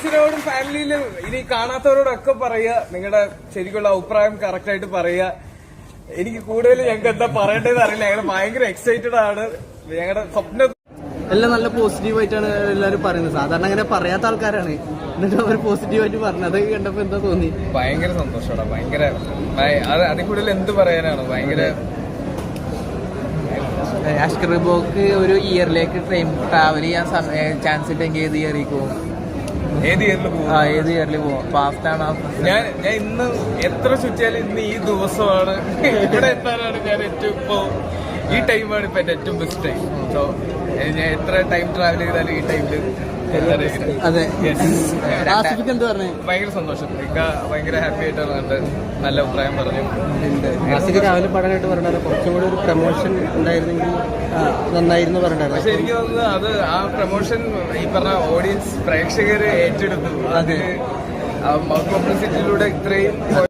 ഫ്രണ്ട്സിനോടും ഫാമിലിയിലും ഇനി കാണാത്തവരോടൊക്കെ പറയുക, നിങ്ങളുടെ ശരിക്കുള്ള അഭിപ്രായം കറക്റ്റ് ആയിട്ട് പറയുക. എനിക്ക് കൂടുതൽ ഞങ്ങൾക്ക് എന്താ പറയേണ്ടതെന്ന് അറിയില്ല. ഞങ്ങൾ ഭയങ്കര എക്സൈറ്റഡ് ആണ്. ഞങ്ങളുടെ സ്വപ്നം എല്ലാം നല്ല പോസിറ്റീവായിട്ടാണ് എല്ലാവരും പറയുന്നത്. സാധാരണ അങ്ങനെ പറയാത്ത ആൾക്കാരാണ്, എന്നിട്ട് അവർ പോസിറ്റീവായിട്ട് പറഞ്ഞത് കണ്ടപ്പോ എന്താ തോന്നി? ഭയങ്കര സന്തോഷമാണ്. ഭയങ്കര അതിൽ കൂടുതൽ എന്ത് പറയാനാണ്. ഭയങ്കര അഷ്കർ ബോക്ക് ഒരു ഇയറിലേക്ക് ട്രാവൽ ചെയ്യാൻ ചാൻസ് ഉണ്ടെങ്കിൽ ഏത് ഇയറിലേക്ക് പോകും? ഏത് ഇയറിൽ പോകും? ഏത് ഇയറിൽ പോകും? ഫാസ്റ്റാണ്. ഞാൻ ഇന്ന് എത്ര ചുറ്റിയാലും ഇന്ന് ഈ ദിവസമാണ് ഇവിടെ എത്താനാണ് ഞാൻ ഏറ്റവും ഇപ്പോ ഈ ടൈമാണ് ഇപ്പൊ എന്റെ ഏറ്റവും ബെസ്റ്റ് ടൈം. സോ ഞാൻ എത്ര ടൈം ട്രാവൽ ചെയ്താലും ഈ ടൈമില് അതെ. എന്താ പറഞ്ഞേ? ഭയങ്കര സന്തോഷം. ഭയങ്കര ഹാപ്പി ആയിട്ടാണ് കണ്ട് നല്ല അഭിപ്രായം പറഞ്ഞു. രാവിലെ പഠനമായിട്ട് പറഞ്ഞത് കുറച്ചും കൂടി ഒരു പ്രൊമോഷൻ ഉണ്ടായിരുന്നെങ്കിൽ നന്നായിരുന്നു പറഞ്ഞത്. പക്ഷെ എനിക്ക് തോന്നുന്നത് അത് ആ പ്രൊമോഷൻ ഈ പറഞ്ഞ ഓഡിയൻസ് പ്രേക്ഷകര് ഏറ്റെടുത്തു. അത് പബ്ലിസിറ്റിയിലൂടെ ഇത്രയും